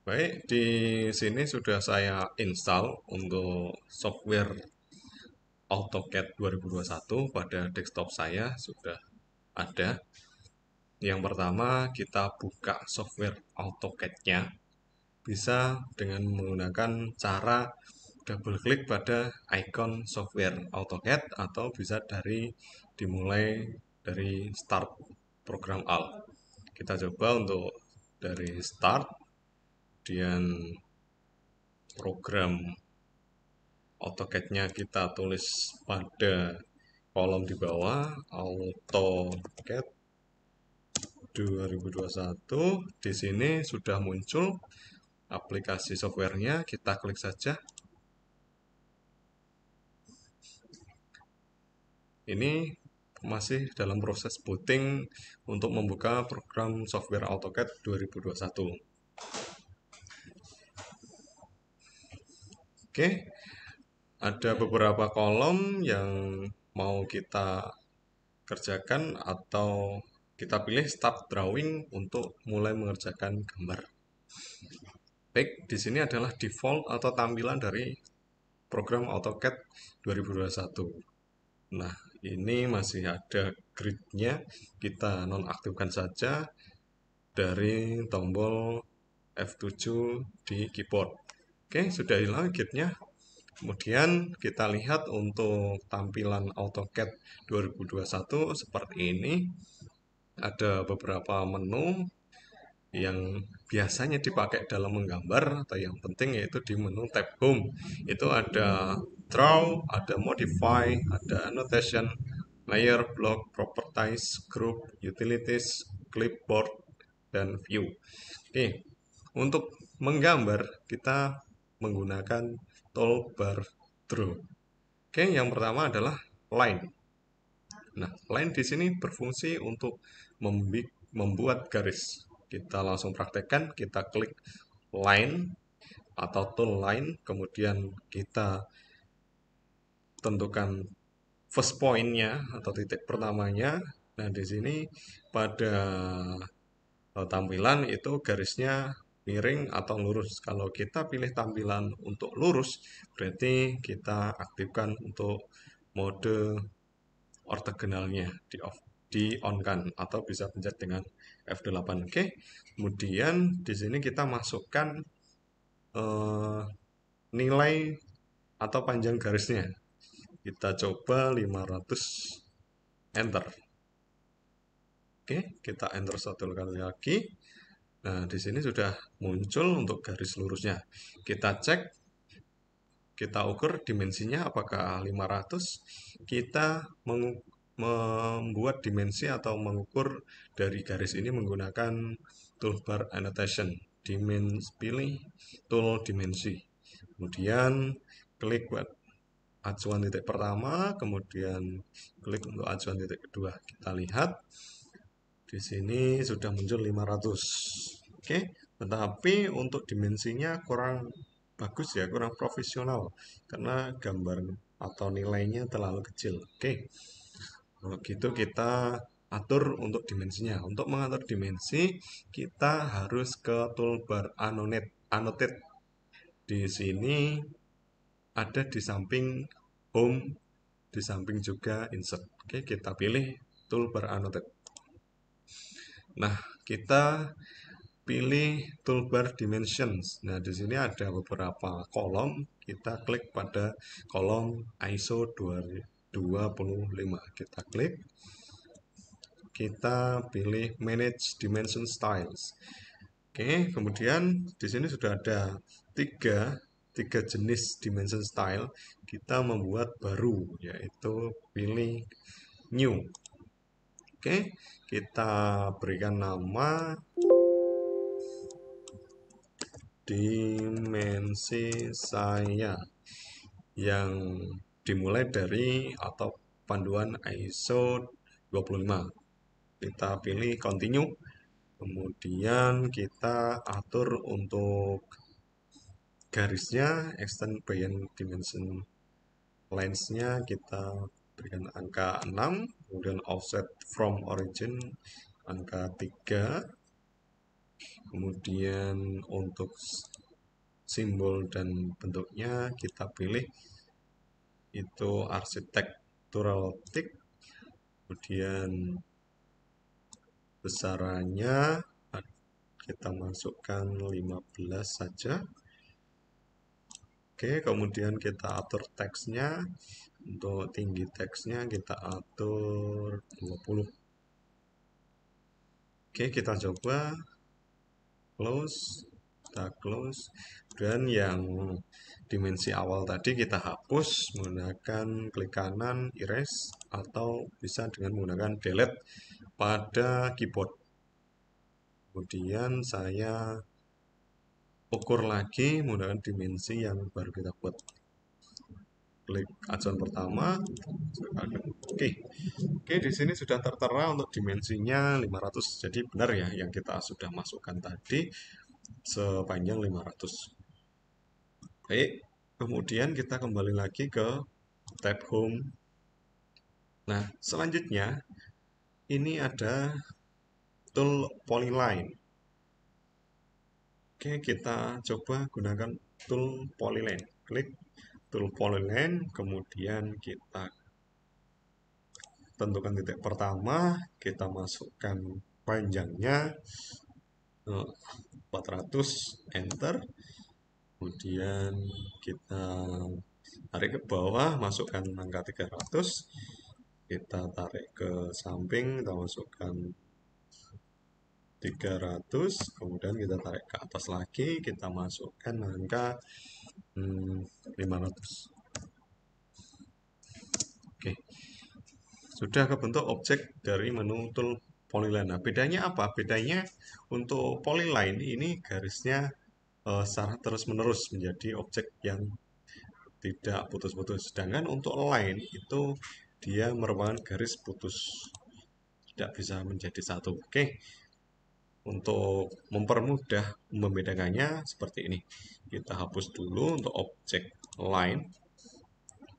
Baik, di sini sudah saya install untuk software AutoCAD 2021 pada desktop saya sudah ada. Yang pertama, kita buka software AutoCAD-nya. Bisa dengan menggunakan cara double klik pada icon software AutoCAD atau bisa dimulai dari start program Alt. Kita coba untuk dari start, kemudian program AutoCAD-nya kita tulis pada kolom di bawah AutoCAD 2021. Di sini sudah muncul aplikasi softwarenya, kita klik saja. Ini masih dalam proses booting untuk membuka program software AutoCAD 2021. Oke, ada beberapa kolom yang mau kita kerjakan atau kita pilih start drawing untuk mulai mengerjakan gambar. Baik, di sini adalah default atau tampilan dari program AutoCAD 2021. Nah, ini masih ada grid-nya, kita nonaktifkan saja dari tombol F7 di keyboard. Oke, sudah hilang grid-nya. Kemudian kita lihat untuk tampilan AutoCAD 2021 seperti ini. Ada beberapa menu yang biasanya dipakai dalam menggambar atau yang penting yaitu di menu tab home. Itu ada draw, ada modify, ada annotation, layer, block, properties, group, utilities, clipboard, dan view. Oke, untuk menggambar kita menggunakan toolbar draw. Oke, yang pertama adalah line. Nah, line di sini berfungsi untuk membuat garis. Kita langsung praktekkan, kita klik line atau tool line, kemudian kita tentukan first point-nya atau titik pertamanya. Nah, di sini pada tampilan itu garisnya miring atau lurus. Kalau kita pilih tampilan untuk lurus, berarti kita aktifkan untuk mode ortogonalnya di on kan atau bisa pencet dengan F8. Oke. Kemudian di sini kita masukkan eh, nilai atau panjang garisnya. Kita coba 500, enter. Oke, kita enter satu kali lagi. Nah, di sini sudah muncul untuk garis lurusnya. Kita cek, kita ukur dimensinya apakah 500. Kita membuat dimensi atau mengukur dari garis ini menggunakan toolbar annotation. Pilih tool dimensi. Kemudian klik buat acuan titik pertama, kemudian klik untuk acuan titik kedua. Kita lihat di sini sudah muncul 500. Oke, tetapi untuk dimensinya kurang bagus ya, kurang profesional karena gambar atau nilainya terlalu kecil. Oke, kalau gitu kita atur untuk dimensinya. Untuk mengatur dimensi, kita harus ke toolbar annotate. Di sini ada di samping home, di samping juga insert. Oke, kita pilih toolbar annotate. Nah, kita pilih toolbar dimensions. Nah, di sini ada beberapa kolom. Kita klik pada kolom ISO 2025. Kita klik. Kita pilih manage dimension styles. Oke, kemudian di sini sudah ada tiga jenis dimension style. Kita membuat baru, yaitu pilih new. Oke, kita berikan nama dimensi saya yang dimulai dari atau panduan ISO 25. Kita pilih continue. Kemudian kita atur untuk garisnya, extend beyond dimension lines-nya kita berikan angka 6, kemudian offset from origin angka 3, Kemudian untuk simbol dan bentuknya kita pilih itu architectural tick. Kemudian besarannya kita masukkan 15 saja. Oke, kemudian kita atur teksnya. Untuk tinggi teksnya kita atur 20. Oke, kita coba close, kita close. Dan yang dimensi awal tadi kita hapus menggunakan klik kanan erase atau bisa dengan menggunakan delete pada keyboard. Kemudian saya ukur lagi menggunakan dimensi yang baru kita buat. Klik acuan pertama. Oke. Oke, di sini sudah tertera untuk dimensinya 500. Jadi benar ya yang kita sudah masukkan tadi sepanjang 500. Baik, kemudian kita kembali lagi ke tab home. Nah, selanjutnya ini ada tool polyline. Oke, kita coba gunakan tool polyline. Klik tool polyline, kemudian kita tentukan titik pertama, kita masukkan panjangnya 400, enter. Kemudian kita tarik ke bawah, masukkan angka 300. Kita tarik ke samping, kita masukkan 300. Kemudian kita tarik ke atas lagi, kita masukkan angka 500. Oke, sudah kebentuk objek dari menu tool polyline. Nah, bedanya apa? Bedanya untuk polyline ini garisnya secara terus-menerus menjadi objek yang tidak putus-putus. Sedangkan untuk line itu dia merupakan garis putus, tidak bisa menjadi satu. Oke, untuk mempermudah membedakannya seperti ini. Kita hapus dulu untuk objek line,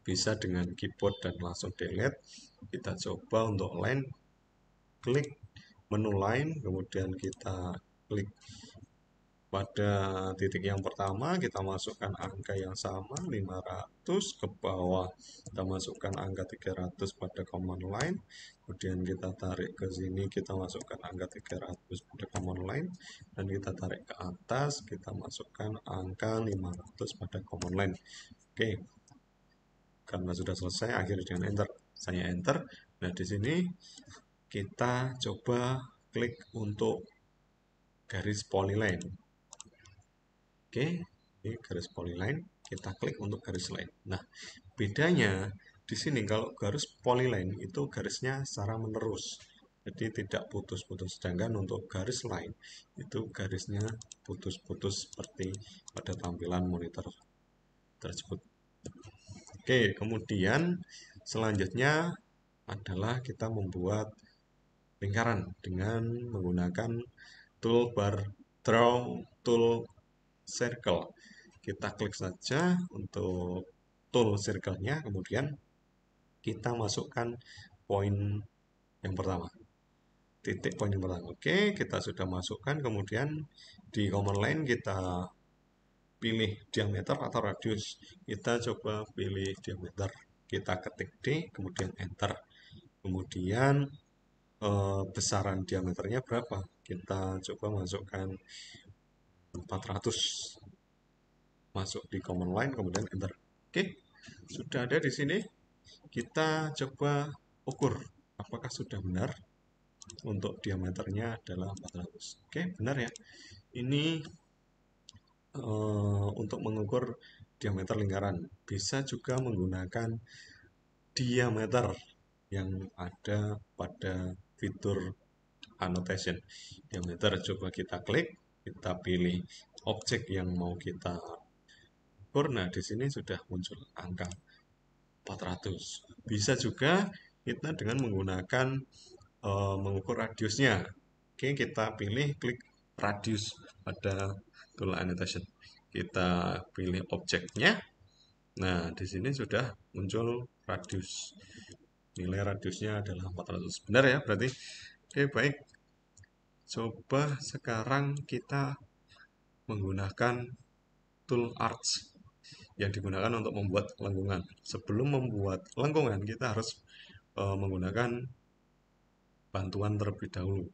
bisa dengan keyboard dan langsung delete. Kita coba untuk line, klik menu line, kemudian kita klik pada titik yang pertama kita masukkan angka yang sama 500, ke bawah kita masukkan angka 300 pada command line, kemudian kita tarik ke sini kita masukkan angka 300 pada command line, dan kita tarik ke atas kita masukkan angka 500 pada command line. Oke, karena sudah selesai akhir dengan enter, saya enter. Nah, di sini kita coba klik untuk garis polyline. Oke, ini garis polyline, kita klik untuk garis line. Nah, bedanya di sini kalau garis polyline itu garisnya secara menerus, jadi tidak putus-putus. Sedangkan untuk garis line itu garisnya putus-putus seperti pada tampilan monitor tersebut. Oke, kemudian selanjutnya adalah kita membuat lingkaran dengan menggunakan toolbar draw tool circle. Kita klik saja untuk tool circle-nya, kemudian kita masukkan poin yang pertama, titik poin yang pertama. Oke, kita sudah masukkan, kemudian di command line kita pilih diameter atau radius. Kita coba pilih diameter, kita ketik D, kemudian enter. Kemudian besaran diameternya berapa? Kita coba masukkan 400, masuk di command line, kemudian enter. Oke, sudah ada di sini. Kita coba ukur apakah sudah benar. Untuk diameternya adalah 400. Oke, benar ya. Ini untuk mengukur diameter lingkaran. Bisa juga menggunakan diameter yang ada pada fitur annotation. Diameter coba kita klik, kita pilih objek yang mau kita ukur. Nah, di sini sudah muncul angka 400. Bisa juga kita dengan menggunakan mengukur radiusnya. Oke, kita pilih klik radius pada tool annotation. Kita pilih objeknya. Nah, di sini sudah muncul radius. Nilai radiusnya adalah 400. Benar ya, berarti. Oke, baik. Coba sekarang kita menggunakan tool arch yang digunakan untuk membuat lengkungan. Sebelum membuat lengkungan, kita harus menggunakan bantuan terlebih dahulu.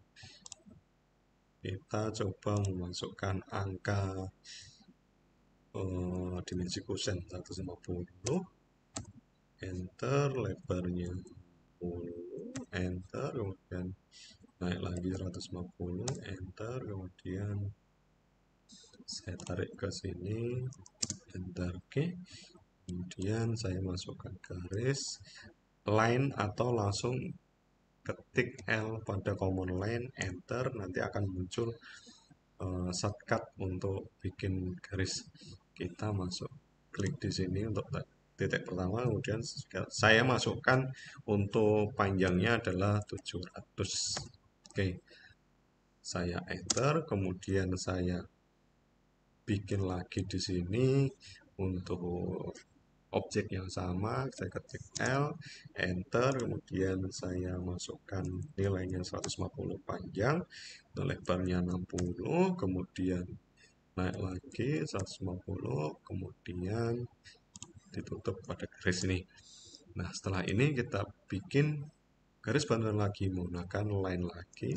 Kita coba memasukkan angka dimensi kosen 150, enter, lebarnya 10, enter, kemudian naik lagi 150, enter, kemudian saya tarik ke sini, enter, oke. Kemudian saya masukkan garis line atau langsung ketik L pada command line, enter, nanti akan muncul shortcut untuk bikin garis. Kita masuk klik di sini untuk titik pertama, kemudian saya masukkan untuk panjangnya adalah 700. Oke, saya enter, kemudian saya bikin lagi di sini untuk objek yang sama, saya ketik L, enter, kemudian saya masukkan nilainya 150 panjang, lebarnya 60, kemudian naik lagi 150, kemudian ditutup pada garis ini. Nah, setelah ini kita bikin garis bantuan lagi menggunakan line lagi,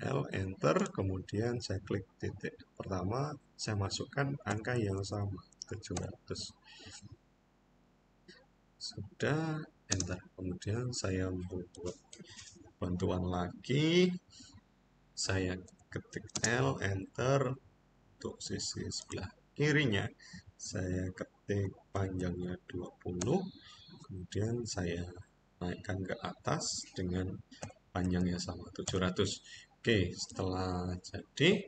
L, enter, kemudian saya klik titik pertama, saya masukkan angka yang sama, 700. Sudah, enter. Kemudian saya membuat bantuan lagi, saya ketik L, enter. Untuk sisi sebelah kirinya, saya ketik panjangnya 20, kemudian saya naikkan ke atas dengan panjangnya sama 700. Oke, setelah jadi,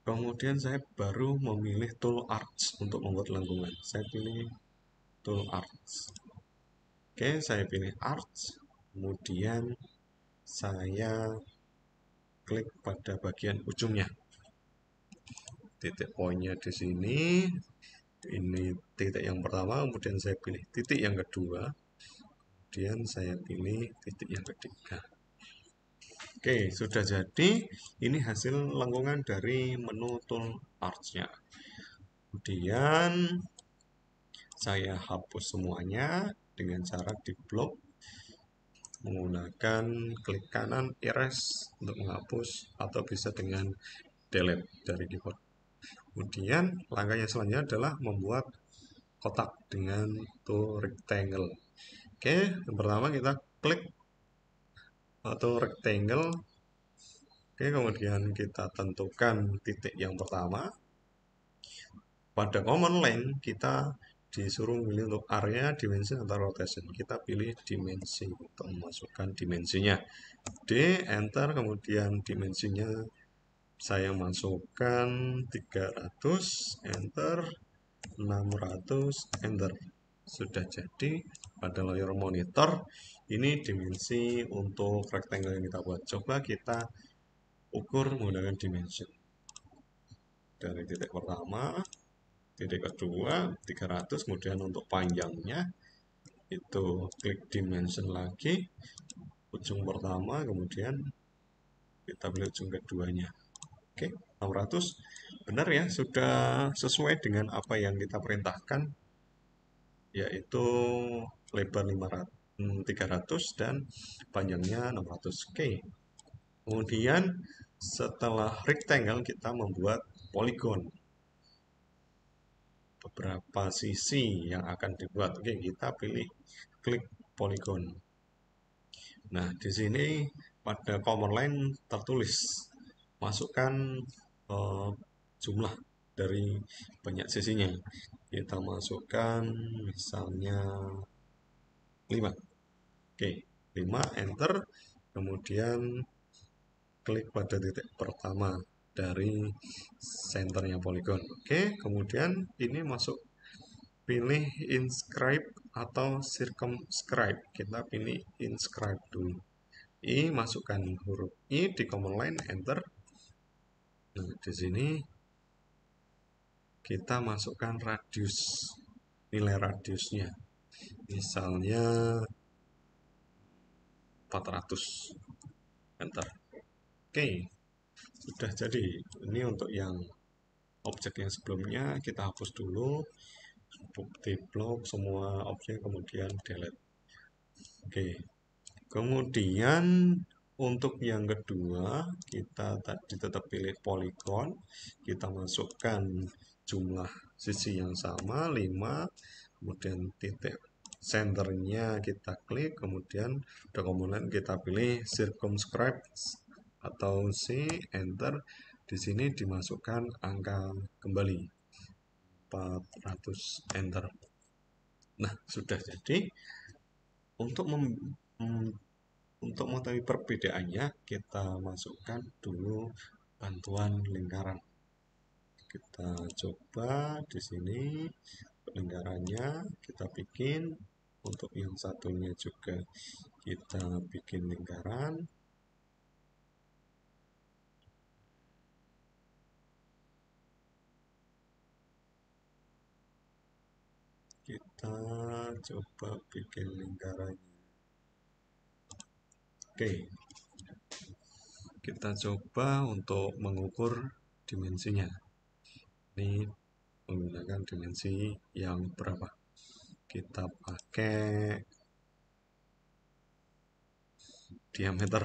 kemudian saya baru memilih tool arch untuk membuat lengkungan. Saya pilih tool arch. Oke, saya pilih arch, kemudian saya klik pada bagian ujungnya. Titik poinnya di sini. Ini titik yang pertama, kemudian saya pilih titik yang kedua, kemudian saya pilih titik yang ketiga. Oke, sudah jadi. Ini hasil lengkungan dari menu tool arch-nya. Kemudian saya hapus semuanya dengan cara di blok menggunakan klik kanan erase untuk menghapus, atau bisa dengan delete dari keyboard. Kemudian langkah yang selanjutnya adalah membuat kotak dengan tool rectangle. Oke, yang pertama kita klik atau rectangle. Oke, kemudian kita tentukan titik yang pertama. Pada command line kita disuruh memilih untuk area, dimensi, atau rotation. Kita pilih dimensi untuk memasukkan dimensinya. D, enter, kemudian dimensinya saya masukkan 300, enter, 600, enter. Sudah jadi pada layar monitor. Ini dimensi untuk rectangle yang kita buat. Coba kita ukur menggunakan dimension. Dari titik pertama, titik kedua, 300, kemudian untuk panjangnya itu klik dimension lagi, ujung pertama, kemudian kita pilih ujung keduanya. Oke, 600. Benar ya, sudah sesuai dengan apa yang kita perintahkan, yaitu lebar 300 dan panjangnya 600. Oke. Kemudian setelah rectangle kita membuat poligon. Beberapa sisi yang akan dibuat. Oke, kita pilih klik poligon. Nah, di sini pada command line tertulis masukkan jumlah dari banyak sisinya. Kita masukkan misalnya 5. Oke, 5, enter, kemudian klik pada titik pertama dari senternya poligon. Oke, kemudian ini masuk, pilih inscribe atau circumscribe. Kita pilih inscribe dulu. I, masukkan huruf I di command line, enter. Nah, di sini kita masukkan radius, nilai radiusnya. Misalnya 400. enter. Oke, sudah jadi. Ini untuk yang objek yang sebelumnya kita hapus dulu, di blok semua objek, kemudian delete. Oke, kemudian untuk yang kedua kita tadi tetap pilih polygon, kita masukkan jumlah sisi yang sama 5, kemudian titik centernya kita klik, kemudian komponen kita pilih circumscribe atau C, enter. Di sini dimasukkan angka kembali 400, enter. Nah, sudah jadi. Untuk untuk mengetahui perbedaannya, kita masukkan dulu bantuan lingkaran. Kita coba di sini lingkarannya kita bikin. Untuk yang satunya juga kita bikin lingkaran. Kita coba bikin lingkaran. Oke, kita coba untuk mengukur dimensinya. Ini menggunakan dimensi yang berapa? Kita pakai diameter.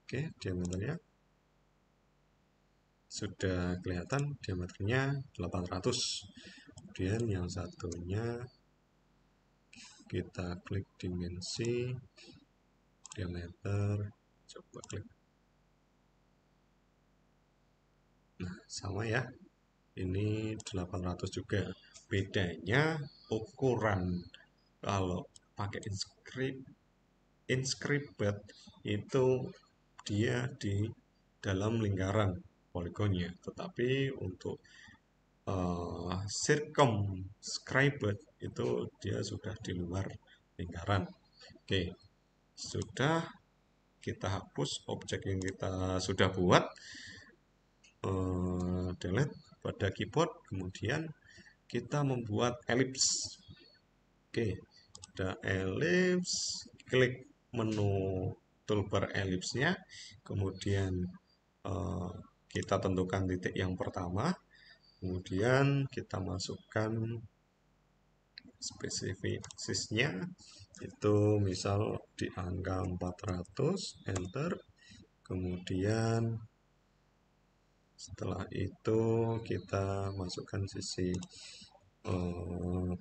Oke, diameternya sudah kelihatan, diameternya 800. Kemudian yang satunya kita klik dimensi diameter, coba klik. Nah, sama ya. Ini 800 juga. Bedanya ukuran kalau pakai inscribed itu dia di dalam lingkaran poligonnya, tetapi untuk circumscribed itu dia sudah di luar lingkaran. Oke, sudah, kita hapus objek yang kita sudah buat, delete pada keyboard, kemudian kita membuat elips. Oke, ada elips, klik menu toolbar elipsnya, kemudian kita tentukan titik yang pertama, kemudian kita masukkan spesifik aksisnya, itu misal di angka 400, enter. Kemudian setelah itu kita masukkan sisi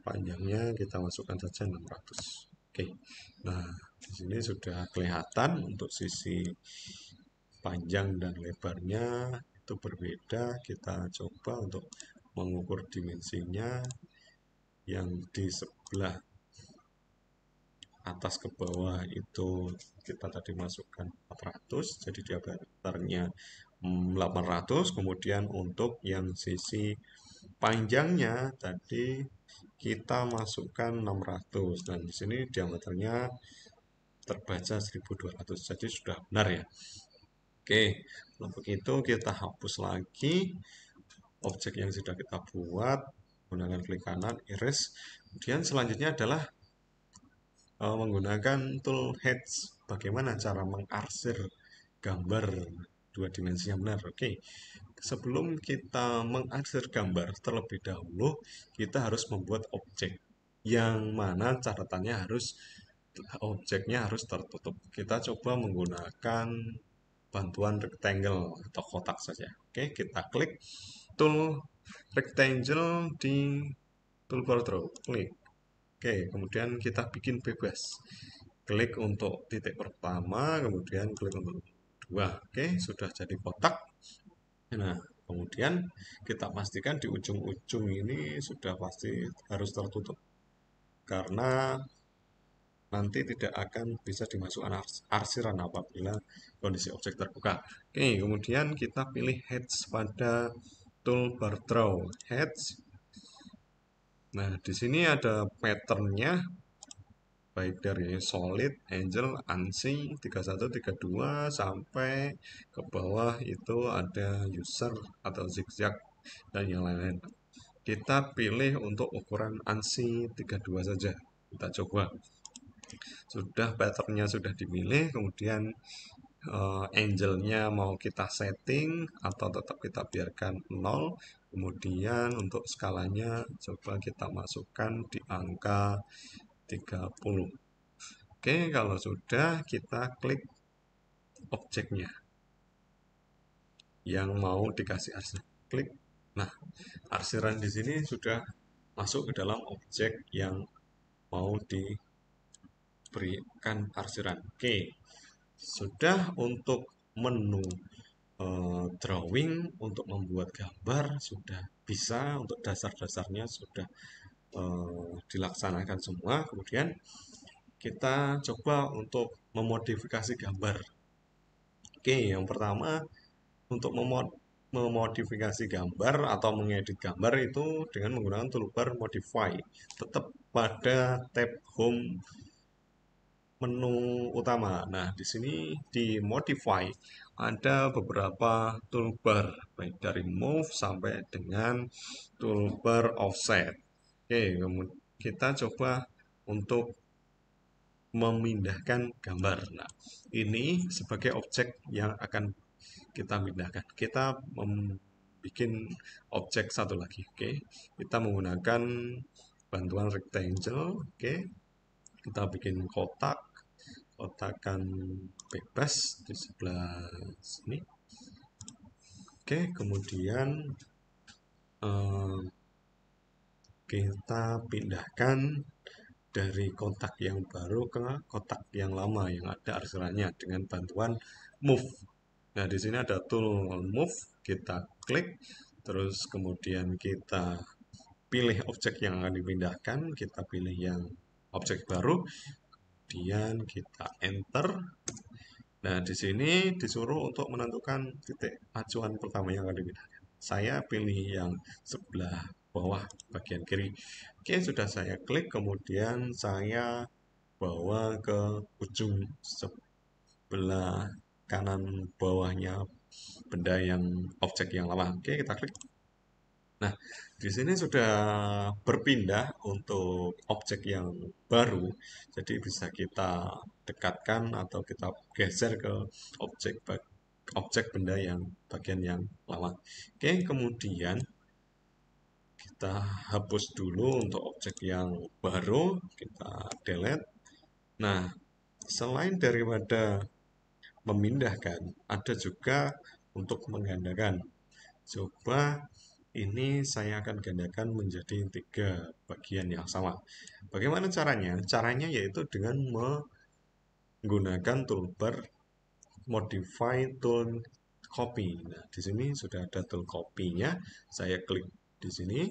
panjangnya, kita masukkan saja 600. Oke, nah di sini sudah kelihatan untuk sisi panjang dan lebarnya itu berbeda. Kita coba untuk mengukur dimensinya. Yang di sebelah atas ke bawah itu kita tadi masukkan 400, jadi diameternya 800. Kemudian untuk yang sisi panjangnya tadi kita masukkan 600, dan di sini diameternya terbaca 1200, jadi sudah benar ya. Oke, kalau begitu kita hapus lagi objek yang sudah kita buat menggunakan klik kanan, erase. Kemudian selanjutnya adalah menggunakan tool Hatch. Bagaimana cara mengarsir gambar dua dimensi yang benar? Oke, sebelum kita mengarsir gambar, terlebih dahulu kita harus membuat objek yang mana catatannya harus objeknya harus tertutup. Kita coba menggunakan bantuan rectangle atau kotak saja. Oke, kita klik tool rectangle di toolbar draw, klik. Oke, kemudian kita bikin bebas. Klik untuk titik pertama, kemudian klik untuk dua. Oke, sudah jadi kotak. Nah, kemudian kita pastikan di ujung-ujung ini sudah pasti harus tertutup, karena nanti tidak akan bisa dimasukkan arsiran apabila kondisi objek terbuka. Oke, kemudian kita pilih Hatch pada toolbar draw. Hatch. Nah, di sini ada patternnya, baik dari solid, angel, ANSI 3132 sampai ke bawah itu ada user atau zigzag dan yang lain-lain. Kita pilih untuk ukuran ANSI 32 saja. Kita coba. Sudah patternnya sudah dipilih, kemudian angle-nya mau kita setting atau tetap kita biarkan 0. Kemudian untuk skalanya coba kita masukkan di angka 30. Oke, kalau sudah kita klik objeknya yang mau dikasih arsiran. Klik. Nah, arsiran di sini sudah masuk ke dalam objek yang mau diberikan arsiran. Oke, sudah untuk menu drawing untuk membuat gambar sudah bisa, untuk dasar-dasarnya sudah dilaksanakan semua. Kemudian kita coba untuk memodifikasi gambar. Oke, yang pertama untuk memodifikasi gambar atau mengedit gambar itu dengan menggunakan toolbar modify. Tetap pada tab home menu utama. Nah, di sini di modify ada beberapa toolbar baik dari move sampai dengan toolbar offset. Oke, kemudian kita coba untuk memindahkan gambar. Nah, ini sebagai objek yang akan kita pindahkan. Kita membuat objek satu lagi. Oke, kita menggunakan bantuan rectangle. Oke, kita bikin kotak, kotakan bebas di sebelah sini. Oke, kemudian kita pindahkan dari kotak yang baru ke kotak yang lama yang ada arsirannya dengan bantuan move. Nah, di sini ada tool move, kita klik, terus kemudian kita pilih objek yang akan dipindahkan, kita pilih yang objek baru, kemudian kita enter. Nah, di sini disuruh untuk menentukan titik acuan pertama yang akan dipindahkan. Saya pilih yang sebelah bawah bagian kiri. Oke, sudah saya klik, kemudian saya bawa ke ujung sebelah kanan bawahnya benda yang objek yang lama. Oke, kita klik. Nah, di sini sudah berpindah untuk objek yang baru, jadi bisa kita dekatkan atau kita geser ke objek objek benda yang bagian yang lama. Oke, kemudian kita hapus dulu untuk objek yang baru, kita delete. Nah, selain daripada memindahkan, ada juga untuk menggandakan. Coba ini saya akan gandakan menjadi 3 bagian yang sama. Bagaimana caranya? Caranya yaitu dengan menggunakan toolbar modify tool copy. Nah, di sini sudah ada tool copy-nya. Saya klik di sini,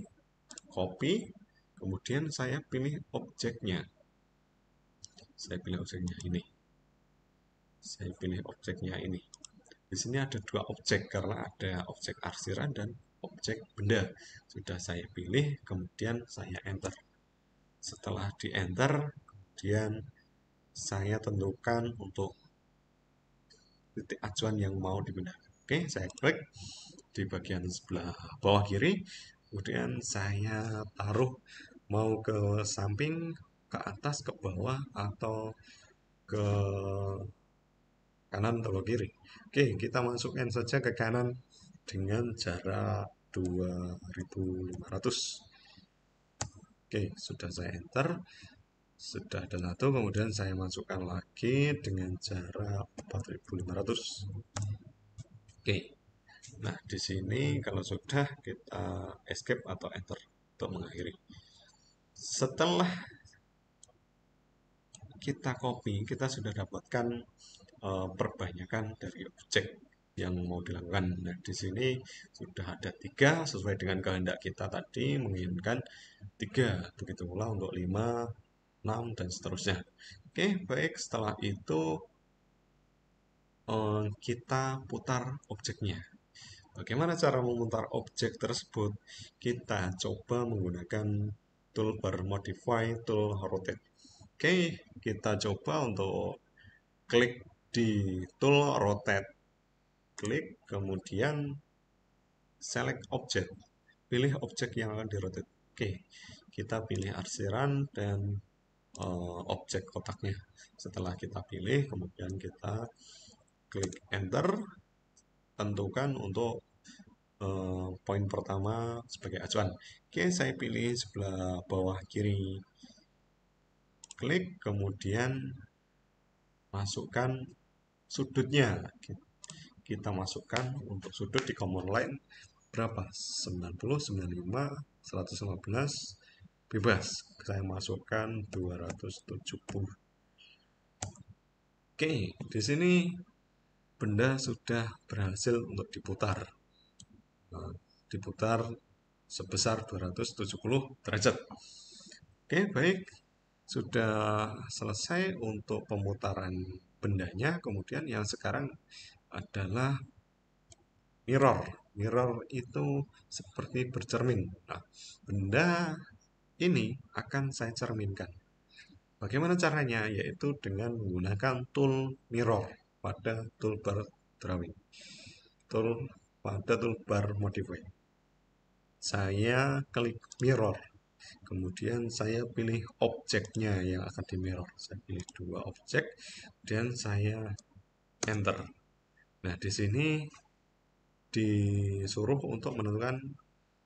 copy, kemudian saya pilih objeknya. Saya pilih objeknya ini. Saya pilih objeknya ini. Di sini ada 2 objek karena ada objek arsiran dan objek benda. Sudah saya pilih, kemudian saya enter. Setelah di enter, kemudian saya tentukan untuk titik acuan yang mau dipindahkan. Oke, saya klik di bagian sebelah bawah kiri, kemudian saya taruh mau ke samping, ke atas, ke bawah, atau ke kanan atau kiri. Oke, kita masukkan saja ke kanan dengan jarak 2500. Oke, sudah saya enter. Sudah ada satu, kemudian saya masukkan lagi dengan jarak 4500. Oke. Nah, di sini kalau sudah kita escape atau enter untuk mengakhiri. Setelah kita copy, kita sudah dapatkan perbanyakan dari objek yang mau dilakukan. Nah, di sini sudah ada 3 sesuai dengan kehendak kita tadi menginginkan 3. Begitu pula untuk 5, 6, dan seterusnya. Oke, baik. Setelah itu kita putar objeknya. Bagaimana cara memutar objek tersebut? Kita coba menggunakan toolbar modify tool rotate. Oke, kita coba untuk klik di tool rotate, klik, kemudian select object, pilih objek yang akan dirotate. Oke, kita pilih arsiran dan objek kotaknya. Setelah kita pilih, kemudian kita klik enter, tentukan untuk poin pertama sebagai acuan. Oke, saya pilih sebelah bawah kiri, klik, kemudian masukkan sudutnya. Kita masukkan untuk sudut di command line berapa? 90, 95, 115, bebas. Saya masukkan 270. Oke, di sini benda sudah berhasil untuk diputar. Nah, diputar sebesar 270 derajat. Oke, baik. Sudah selesai untuk pemutaran bendanya. Kemudian yang sekarang adalah mirror. Mirror itu seperti bercermin. Nah, benda ini akan saya cerminkan. Bagaimana caranya? Yaitu dengan menggunakan tool mirror pada toolbar drawing. Pada toolbar modify. Saya klik mirror. Kemudian saya pilih objeknya yang akan di mirror. Saya pilih dua objek dan saya enter. Nah, di sini disuruh untuk menentukan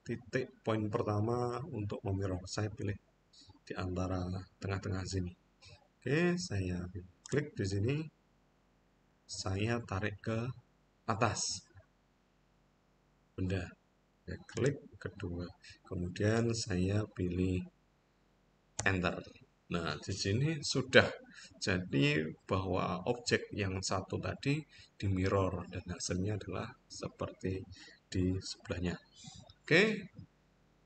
titik poin pertama untuk memirror. Saya pilih di antara tengah-tengah sini. Oke, saya klik di sini. Saya tarik ke atas benda. Saya klik kedua. Kemudian saya pilih enter. Nah, di sini sudah jadi bahwa objek yang satu tadi di mirror dan hasilnya adalah seperti di sebelahnya. Oke,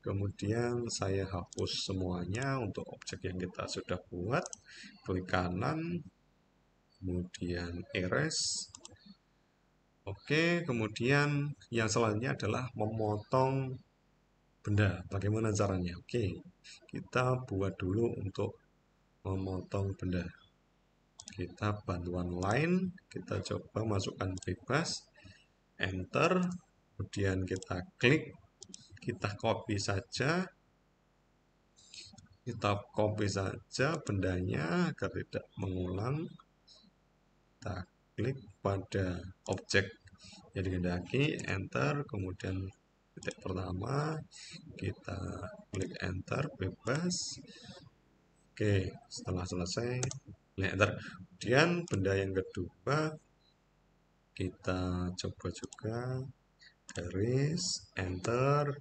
kemudian saya hapus semuanya untuk objek yang kita sudah buat. Klik kanan, kemudian erase. Oke, kemudian yang selanjutnya adalah memotong benda. Bagaimana caranya? Oke, kita buat dulu untuk memotong benda. Kita bantuan line, kita coba masukkan bebas, enter, kemudian kita klik, kita copy saja, bendanya agar tidak mengulang. Kita klik pada objek yang dikehendaki, enter, kemudian titik pertama, kita klik enter, bebas. Oke, setelah selesai, klik enter. Kemudian benda yang kedua, kita coba juga, garis, enter,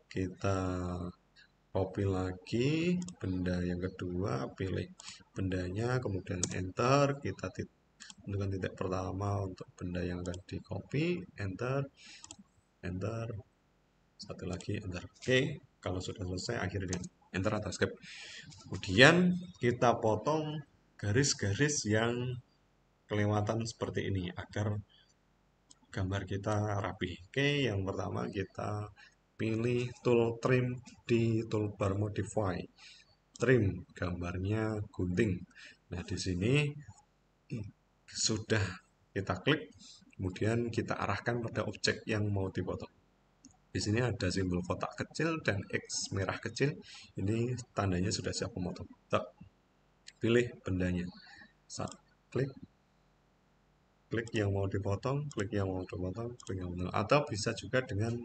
kita copy lagi benda yang kedua, pilih bendanya, kemudian enter, kita tentukan titik pertama untuk benda yang akan di copy, enter, enter, satu lagi, enter. Oke, kalau sudah selesai, akhirnya dengan enter atau escape. Kemudian kita potong garis-garis yang kelewatan seperti ini agar gambar kita rapi. Oke, yang pertama kita pilih tool trim di toolbar modify. Trim gambarnya gunting. Nah, di sini sudah kita klik, kemudian kita arahkan pada objek yang mau dipotong. Di sini ada simbol kotak kecil dan X merah kecil. Ini tandanya sudah siap memotong. Kita pilih bendanya. Klik, klik yang mau dipotong, klik yang mau dipotong, klik yang mau. Atau bisa juga dengan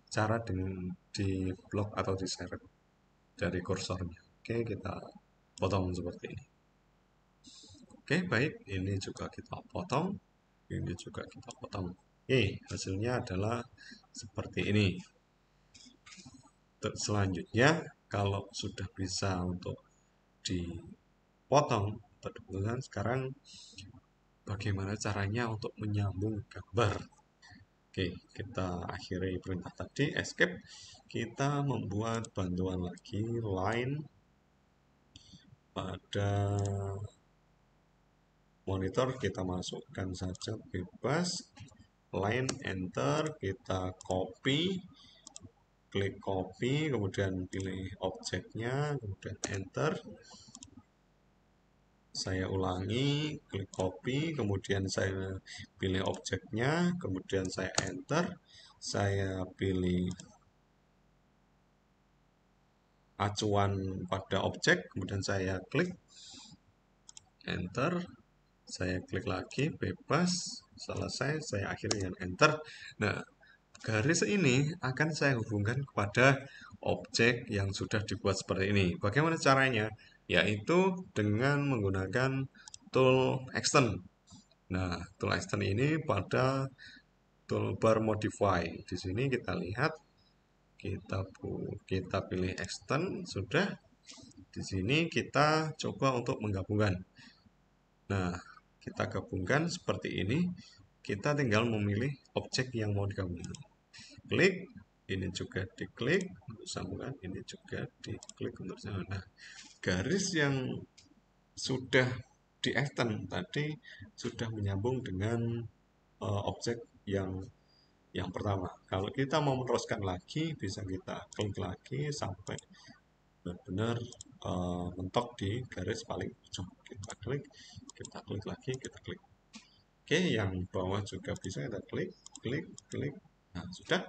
cara dengan di blok atau diseret dari kursornya. Oke, kita potong seperti ini. Oke, baik. Ini juga kita potong. Ini juga kita potong. Oke, hasilnya adalah seperti ini. Selanjutnya, kalau sudah bisa untuk dipotong, sekarang bagaimana caranya untuk menyambung gambar. Oke, kita akhiri perintah tadi, escape. Kita membuat bantuan lagi, line pada monitor, kita masukkan saja bebas, line, enter, kita copy, klik copy, kemudian pilih objeknya, kemudian enter. Saya ulangi, klik copy, kemudian saya pilih objeknya, kemudian saya enter, saya pilih acuan pada objek, kemudian saya klik enter, Saya klik lagi, bebas, selesai, saya akhiri dengan enter. Nah, garis ini akan saya hubungkan kepada objek yang sudah dibuat seperti ini. Bagaimana caranya? Yaitu dengan menggunakan tool extend. Nah, tool extend ini pada toolbar modify. Di sini kita lihat, kita pilih extend, sudah. Di sini kita coba untuk menggabungkan. Nah, kita gabungkan seperti ini. Kita tinggal memilih objek yang mau digabungkan. Klik, ini juga diklik untuk sambungan, ini juga diklik untuk sambungan. Nah, garis yang sudah di extend tadi sudah menyambung dengan objek yang pertama. Kalau kita mau meneruskan lagi, bisa kita klik lagi sampai benar-benar mentok di garis paling ujung. Kita klik lagi, kita klik. Oke, yang bawah juga bisa kita klik, klik, klik. Nah, sudah.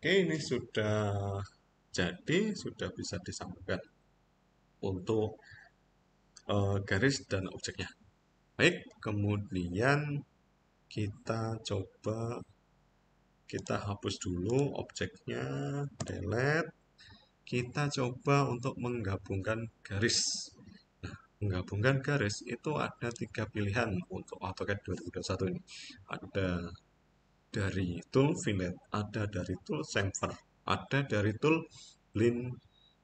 Oke, ini sudah jadi, sudah bisa disambungkan untuk garis dan objeknya. Baik, kemudian kita coba, kita hapus dulu objeknya, delete. Kita coba untuk menggabungkan garis. Nah, menggabungkan garis itu ada 3 pilihan untuk AutoCAD 2021 ini. Ada dari tool fillet, ada dari tool chamfer, ada dari tool blend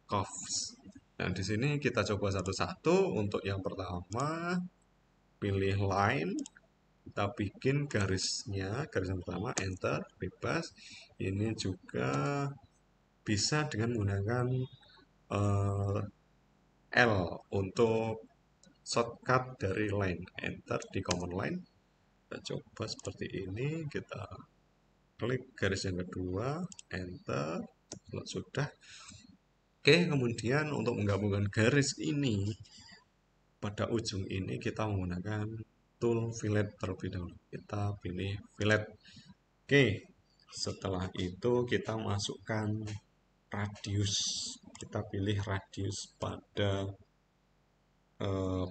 curves. Nah, di sini kita coba satu-satu. Untuk yang pertama, pilih line, kita bikin garisnya, garis yang pertama, enter, bebas. Ini juga bisa dengan menggunakan L untuk shortcut dari line, enter di command line. Kita coba seperti ini, kita klik garis yang kedua, enter, sudah. Oke, kemudian untuk menggabungkan garis ini pada ujung ini kita menggunakan tool fillet terlebih dahulu. Kita pilih fillet. Oke, setelah itu kita masukkan radius. Kita pilih radius pada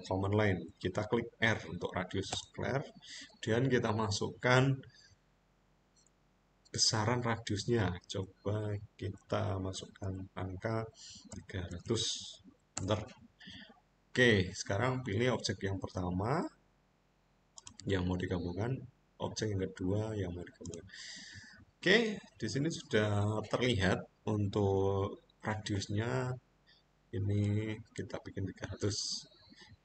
command line. Kita klik R untuk radius square. Dan kita masukkan besaran radiusnya. Coba kita masukkan angka 300. Enter. Oke, sekarang pilih objek yang pertama yang mau digabungkan, objek yang kedua yang mau digabungkan. Oke, di sini sudah terlihat untuk radiusnya ini kita bikin 300.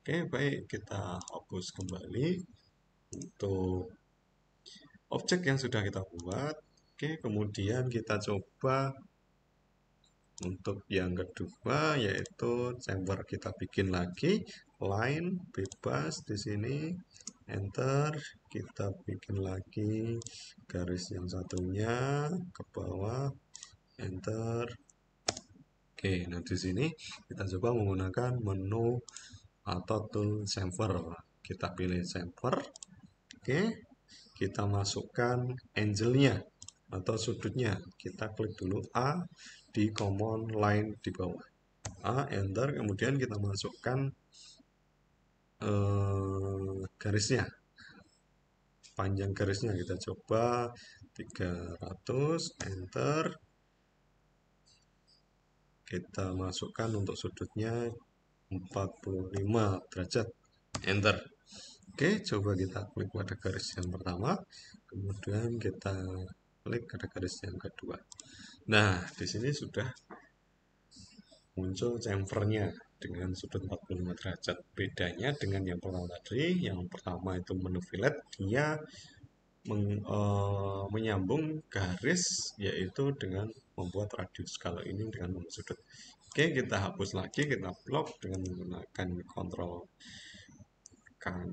Oke, baik, kita hapus kembali untuk objek yang sudah kita buat. Oke, kemudian kita coba untuk yang kedua yaitu chamber, kita bikin lagi line bebas di sini, enter, kita bikin lagi garis yang satunya ke bawah, enter. Oke, nah di sini kita coba menggunakan menu atau tool chamfer. Kita pilih chamfer. Oke, kita masukkan angle-nya atau sudutnya. Kita klik dulu A di command line di bawah. A, enter, kemudian kita masukkan garisnya. Panjang garisnya kita coba 300, enter. Kita masukkan untuk sudutnya 45 derajat, enter. Oke, coba kita klik pada garis yang pertama, kemudian kita klik pada garis yang kedua. Nah, di sini sudah muncul chamfernya dengan sudut 45 derajat. Bedanya dengan yang pertama tadi, yang pertama itu menu fillet, dia menyambung garis yaitu dengan membuat radius. Kalau ini dengan menu sudut. Oke, kita hapus lagi, kita blok dengan menggunakan kontrol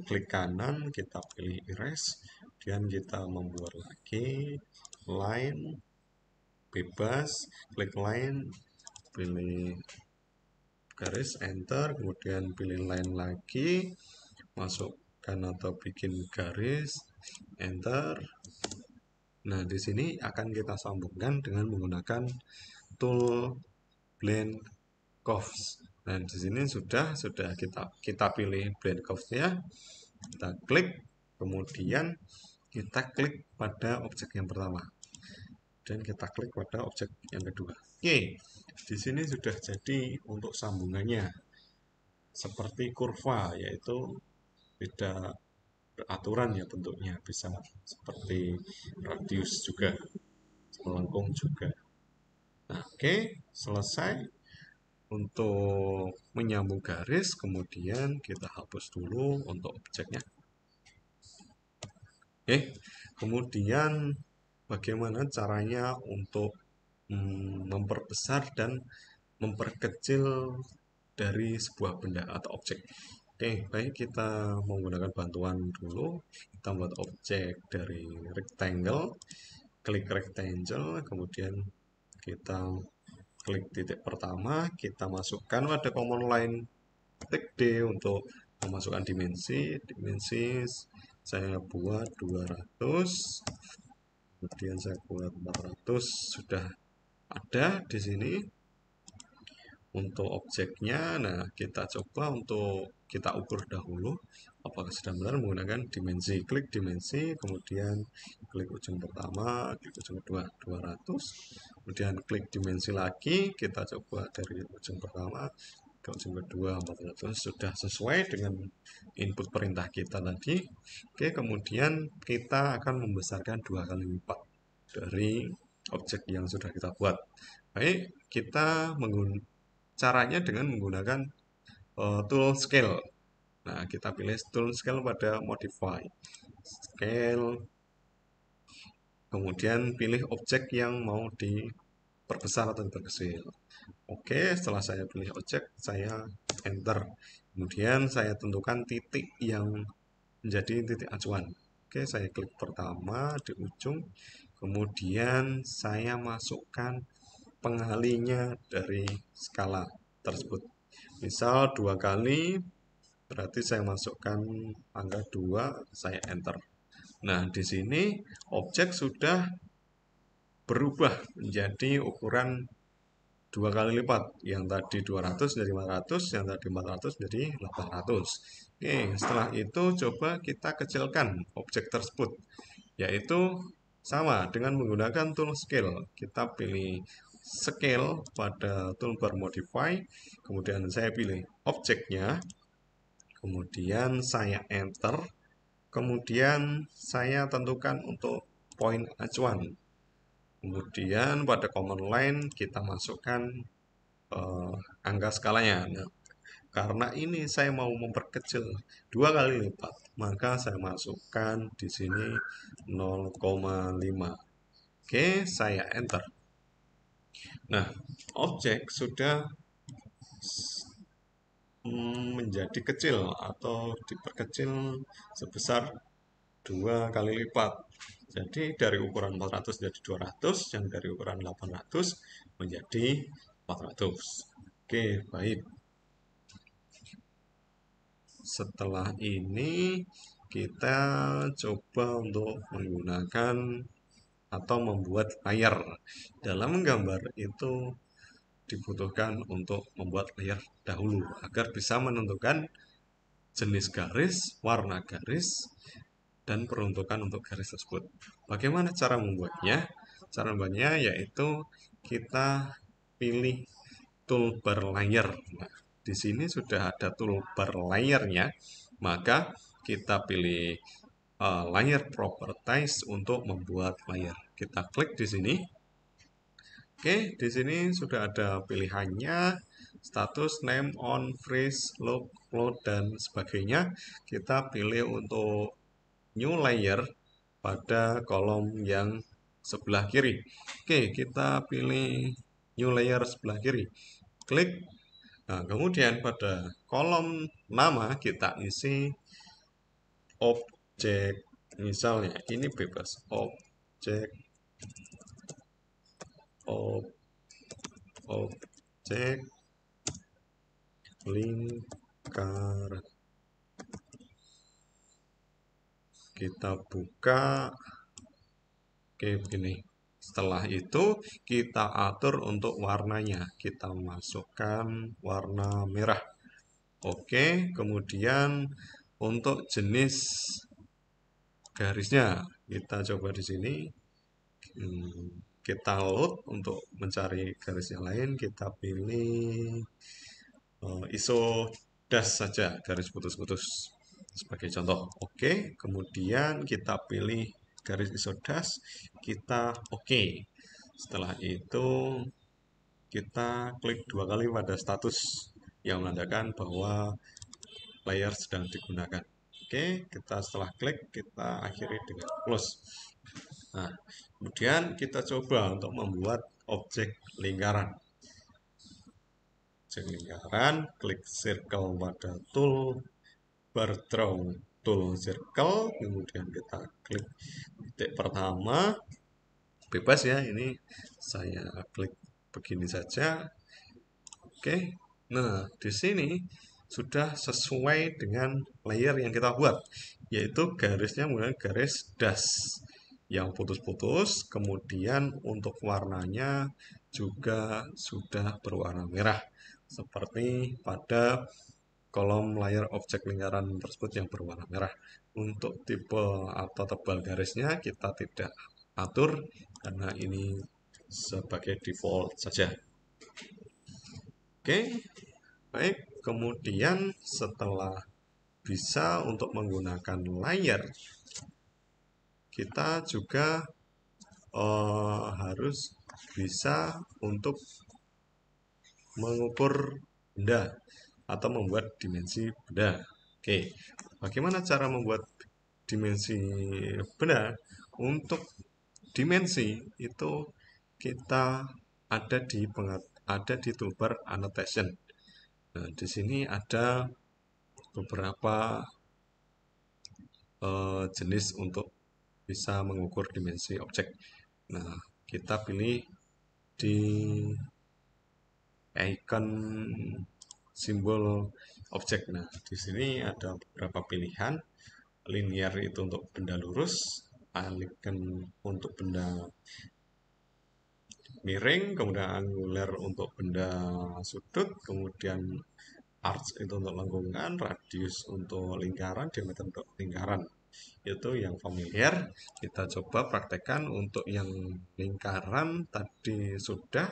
klik kanan, kita pilih erase, dan kita membuat lagi line bebas, klik line, pilih garis, enter, kemudian pilih line lagi, masukkan atau bikin garis, enter. Nah, di sini akan kita sambungkan dengan menggunakan tool blend curves. Nah, di sini sudah kita pilih blend curves-nya. Kita klik, kemudian kita klik pada objek yang pertama dan kita klik pada objek yang kedua. Oke, di sini sudah jadi untuk sambungannya seperti kurva, yaitu beda aturan ya bentuknya, bisa seperti radius juga, melengkung juga. Nah, oke, selesai untuk menyambung garis, kemudian kita hapus dulu untuk objeknya. Oke, kemudian bagaimana caranya untuk memperbesar dan memperkecil dari sebuah benda atau objek. Oke, baik, kita menggunakan bantuan dulu. Kita buat objek dari rectangle, klik rectangle, kemudian kita klik titik pertama, kita masukkan pada command line klik D untuk memasukkan dimensi. Dimensi saya buat 200, kemudian saya buat 400, sudah ada di sini untuk objeknya. Nah, kita coba untuk kita ukur dahulu apakah sudah benar menggunakan dimensi. Klik dimensi, kemudian klik ujung pertama, klik ujung kedua 200, kemudian klik dimensi lagi, kita coba dari ujung pertama ke ujung kedua 400, sudah sesuai dengan input perintah kita tadi. Oke, kemudian kita akan membesarkan 2 kali lipat dari objek yang sudah kita buat. Baik, kita caranya dengan menggunakan tool scale. Nah, kita pilih tool scale pada modify scale, kemudian pilih objek yang mau diperbesar atau diperkecil. Oke, setelah saya pilih objek, saya enter. Kemudian saya tentukan titik yang menjadi titik acuan. Oke, saya klik pertama di ujung, kemudian saya masukkan pengalinya dari skala tersebut. Misal 2 kali, berarti saya masukkan angka 2, saya enter. Nah, di sini objek sudah berubah menjadi ukuran 2 kali lipat. Yang tadi 200 jadi 400, yang tadi 400 jadi 800. Oke, setelah itu coba kita kecilkan objek tersebut, yaitu sama dengan menggunakan tool scale. Kita pilih scale pada toolbar modify, kemudian saya pilih objeknya, kemudian saya enter, kemudian saya tentukan untuk poin acuan. Kemudian pada command line kita masukkan angka skalanya. Nah, karena ini saya mau memperkecil 2 kali lipat, maka saya masukkan di sini 0,5. Oke, saya enter. Nah, objek sudah menjadi kecil atau diperkecil sebesar 2 kali lipat. Jadi dari ukuran 400 jadi 200, yang dari ukuran 800 menjadi 400. Oke, baik. Setelah ini kita coba untuk menggunakan atau membuat layar. Dalam menggambar itu dibutuhkan untuk membuat layar dahulu agar bisa menentukan jenis garis, warna garis, dan peruntukan untuk garis tersebut. Bagaimana cara membuatnya? Cara membuatnya yaitu kita pilih toolbar layer. Nah, di sini sudah ada toolbar layernya, maka kita pilih layer properties untuk membuat layer. Kita klik di sini. Oke, di sini sudah ada pilihannya, status, name, on, freeze, look, float, dan sebagainya. Kita pilih untuk new layer pada kolom yang sebelah kiri. Oke, kita pilih new layer sebelah kiri. Klik. Nah, kemudian pada kolom nama kita isi objek. Misalnya ini bebas. Objek lingkaran. Kita buka. Oke, begini. Setelah itu kita atur untuk warnanya. Kita masukkan warna merah. Oke, kemudian untuk jenis garisnya kita coba di sini. Kita load untuk mencari garis yang lain, kita pilih ISO dash saja, garis putus-putus sebagai contoh. Oke, kemudian kita pilih garis ISO dash, kita oke. Setelah itu kita klik 2 kali pada status yang menandakan bahwa layer sedang digunakan. Oke, kita setelah klik kita akhiri dengan close. Nah, kemudian kita coba untuk membuat objek lingkaran. Objek lingkaran, klik circle pada tool bar draw tool circle, kemudian kita klik titik pertama, bebas ya, ini saya klik begini saja. Oke, nah di sini sudah sesuai dengan layer yang kita buat, yaitu garisnya menggunakan garis dash yang putus-putus, kemudian untuk warnanya juga sudah berwarna merah, seperti pada kolom layar objek lingkaran tersebut yang berwarna merah. Untuk tipe atau tebal garisnya kita tidak atur, karena ini sebagai default saja. Oke, baik. Kemudian setelah bisa untuk menggunakan layer, kita juga harus bisa untuk mengukur benda atau membuat dimensi benda. Oke, bagaimana cara membuat dimensi benda? Untuk dimensi itu kita ada di toolbar annotation. Nah, di sini ada beberapa jenis untuk bisa mengukur dimensi objek. Nah, kita pilih di icon simbol objek. Nah, di sini ada beberapa pilihan. Linear itu untuk benda lurus, icon untuk benda miring, kemudian angular untuk benda sudut, kemudian arc itu untuk lengkungan, radius untuk lingkaran, diameter untuk lingkaran. Itu yang familiar. Kita coba praktekkan untuk yang lingkaran tadi sudah.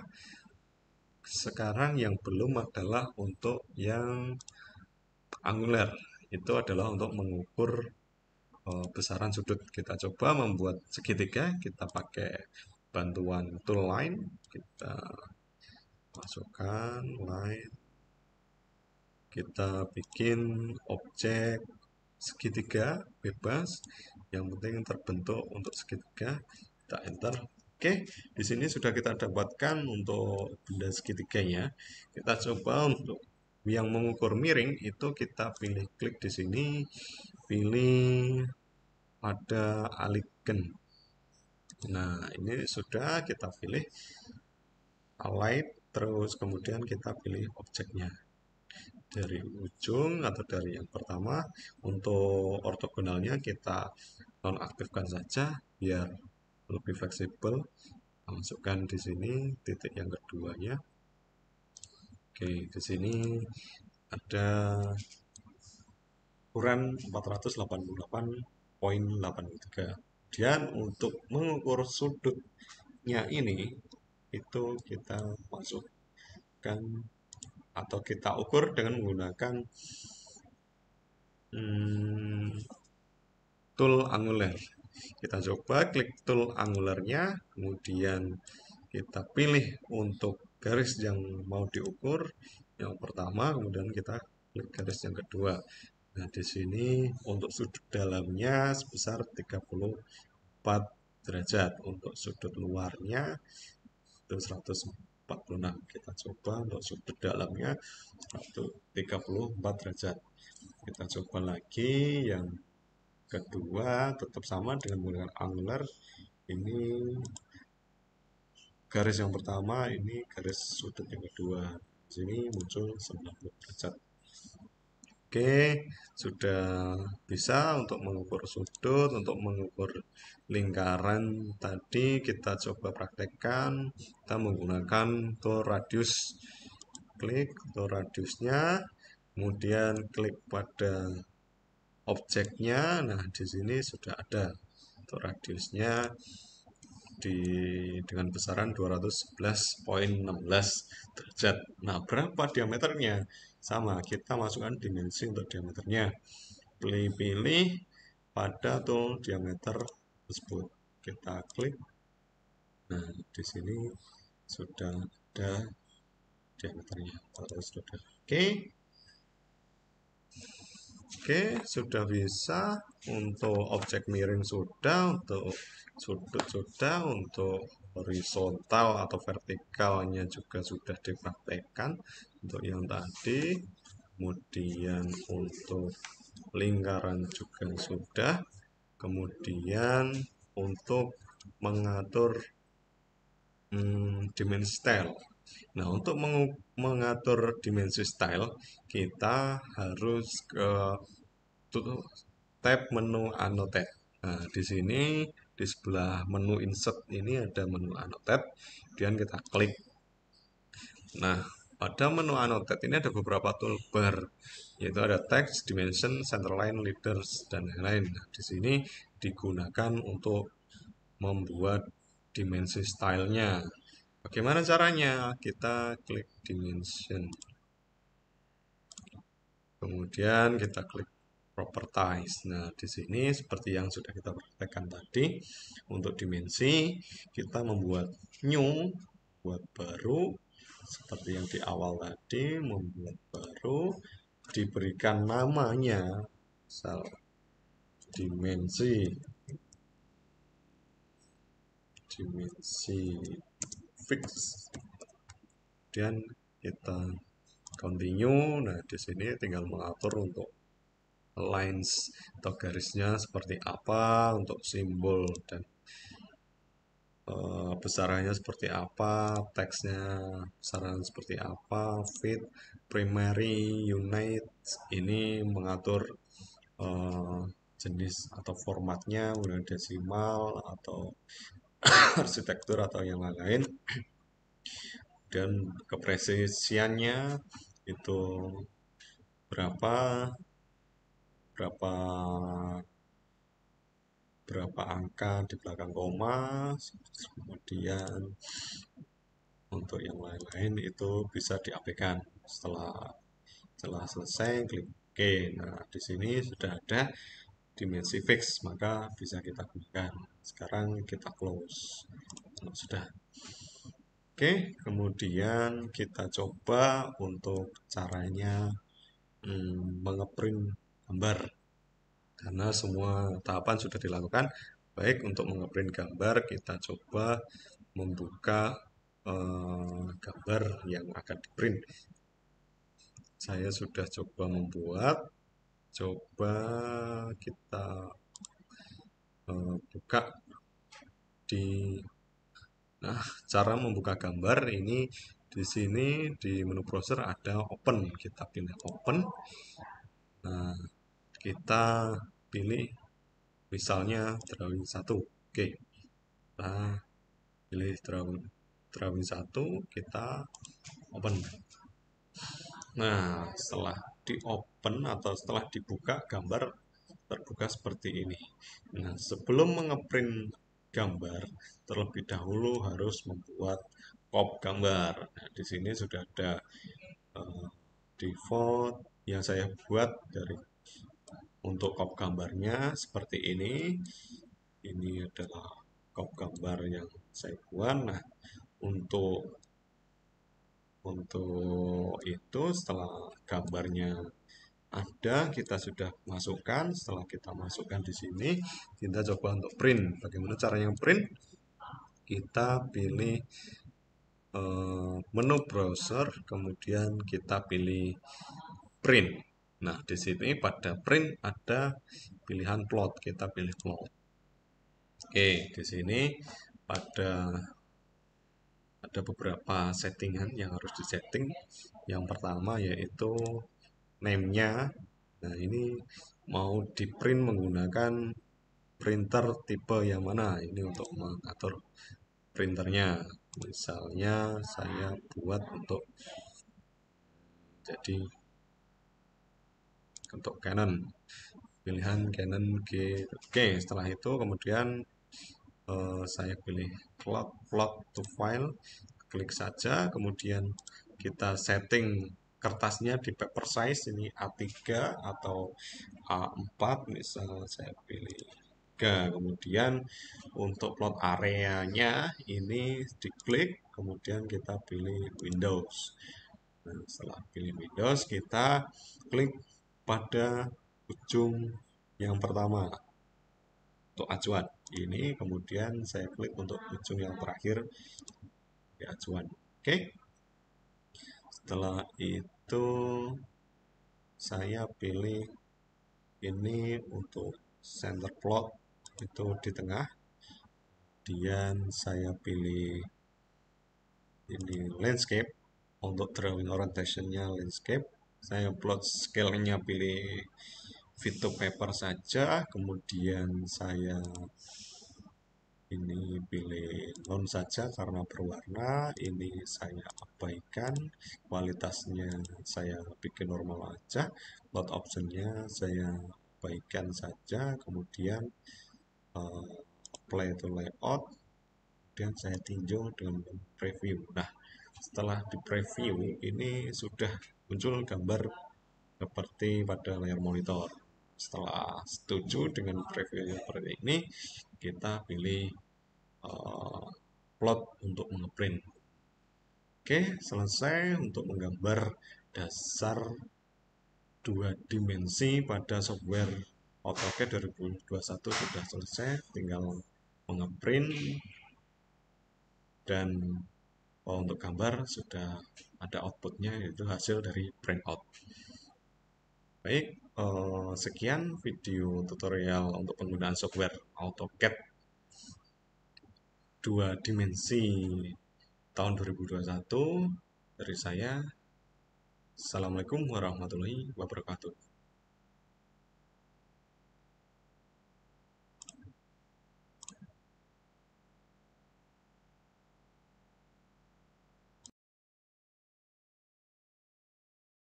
Sekarang yang belum adalah untuk yang angular. Itu adalah untuk mengukur besaran sudut. Kita coba membuat segitiga. Kita pakai bantuan tool line. Kita masukkan line. Kita bikin objek segitiga bebas, yang penting terbentuk untuk segitiga. Kita enter. Oke, di sini sudah kita dapatkan untuk benda segitiganya. Kita coba untuk yang mengukur miring itu kita pilih, klik di sini, pilih pada align. Nah, ini sudah kita pilih align, terus kemudian kita pilih objeknya dari ujung atau dari yang pertama. Untuk ortogonalnya kita nonaktifkan saja biar lebih fleksibel. Masukkan di sini titik yang keduanya. Oke, di sini ada ukuran 488,83. Kemudian untuk mengukur sudutnya ini itu kita masukkan atau kita ukur dengan menggunakan tool angular. Kita coba klik tool angularnya, kemudian kita pilih untuk garis yang mau diukur yang pertama, kemudian kita klik garis yang kedua. Nah, di sini untuk sudut dalamnya sebesar 34 derajat, untuk sudut luarnya itu 146. Kita coba untuk sudut dalamnya 134 derajat. Kita coba lagi yang kedua, tetap sama dengan menggunakan angular. Ini garis yang pertama, ini garis sudut yang kedua. Di sini muncul 90 derajat. Oke, sudah bisa untuk mengukur sudut, untuk mengukur lingkaran tadi. Kita coba praktekkan. Kita menggunakan tool radius. Klik tool radiusnya, kemudian klik pada objeknya. Nah, di sini sudah ada untuk radiusnya dengan besaran 211,16 derajat. Nah, berapa diameternya? Sama, kita masukkan dimensi untuk diameternya. Pilih-pilih pada tool diameter tersebut. Kita klik. Nah, di sini sudah ada diameternya. Oke. Oke, sudah bisa. Untuk objek miring sudah, untuk sudut sudah, untuk horizontal atau vertikalnya juga sudah dipraktekkan untuk yang tadi. Kemudian untuk lingkaran juga sudah. Kemudian untuk mengatur dimensi style. Nah, untuk mengatur dimensi style, kita harus ke tab menu annotate. Nah, di sini di sebelah menu insert ini ada menu annotate, kemudian kita klik. Nah, pada menu annotate ini ada beberapa toolbar, yaitu ada text, dimension, centerline, leaders, dan lain-lain. Nah, di sini digunakan untuk membuat dimensi stylenya. Bagaimana caranya? Kita klik dimension. Kemudian kita klik properties. Nah, di sini seperti yang sudah kita praktekkan tadi, untuk dimensi kita membuat new, buat baru, seperti yang di awal tadi, membuat baru, diberikan namanya, misal dimensi fix, kemudian kita continue. Nah, di sini tinggal mengatur untuk lines atau garisnya seperti apa, untuk simbol dan besarannya seperti apa, teksnya besaran seperti apa, fit, primary, unite, ini mengatur jenis atau formatnya, kemudian desimal atau arsitektur atau yang lain-lain, dan kepresisiannya itu berapa berapa berapa angka di belakang koma. Kemudian untuk yang lain-lain itu bisa diabaikan. Setelah selesai klik OK. Nah, di sini sudah ada dimensi fix, maka bisa kita gunakan. Sekarang kita close. Nah, sudah. Oke, kemudian kita coba untuk caranya mengeprint gambar. Karena semua tahapan sudah dilakukan. Baik, untuk mengeprint gambar, kita coba membuka gambar yang akan di-print. Saya sudah coba membuat. Coba kita buka di. Nah, cara membuka gambar ini di sini di menu browser ada open. Kita pilih open. Nah, kita pilih misalnya drawing 1. Oke. Nah, pilih drawing 1, kita open. Nah, setelah di open atau setelah dibuka, gambar terbuka seperti ini. Nah, sebelum mengeprint gambar, terlebih dahulu harus membuat pop gambar. Nah, di sini sudah ada default yang saya buat untuk pop gambarnya seperti ini. Ini adalah pop gambar yang saya buat. Nah, untuk itu setelah gambarnya ada, kita sudah masukkan. Setelah kita masukkan di sini, kita coba untuk print. Bagaimana caranya print? Kita pilih menu browser, kemudian kita pilih print. Nah, di sini pada print ada pilihan plot. Kita pilih plot. Oke, di sini ada beberapa settingan yang harus disetting. Yang pertama yaitu name-nya. Nah, ini mau di print menggunakan printer tipe yang mana? Ini untuk mengatur printernya. Misalnya saya buat untuk Canon. pilihan Canon G. Oke, setelah itu kemudian saya pilih plot to file, klik saja, kemudian kita setting kertasnya di paper size, ini A3 atau A4, misal saya pilih 3. Kemudian untuk plot areanya ini diklik, kemudian kita pilih Windows. Nah, setelah pilih Windows, kita klik pada ujung yang pertama untuk acuan. Ini kemudian saya klik untuk ujung yang terakhir di acuan. Oke. Setelah itu saya pilih ini untuk center plot itu di tengah. Kemudian saya pilih ini landscape untuk drawing orientationnya landscape. Saya plot scale-nya pilih fit to paper saja. Kemudian saya ini pilih non saja karena berwarna. Ini saya abaikan, kualitasnya saya bikin normal aja, load optionnya saya abaikan saja. Kemudian apply to layout, dan saya tinjau dengan preview. Nah, setelah di preview ini sudah muncul gambar seperti pada layar monitor. Setelah setuju dengan preview seperti ini, kita pilih uh, plot untuk mengeprint. Oke, selesai untuk menggambar dasar dua dimensi pada software AutoCAD 2021 sudah selesai, tinggal mengeprint dan untuk gambar sudah ada outputnya, yaitu hasil dari printout. Baik, sekian video tutorial untuk penggunaan software AutoCAD dua dimensi tahun 2021 dari saya. Assalamualaikum warahmatullahi wabarakatuh.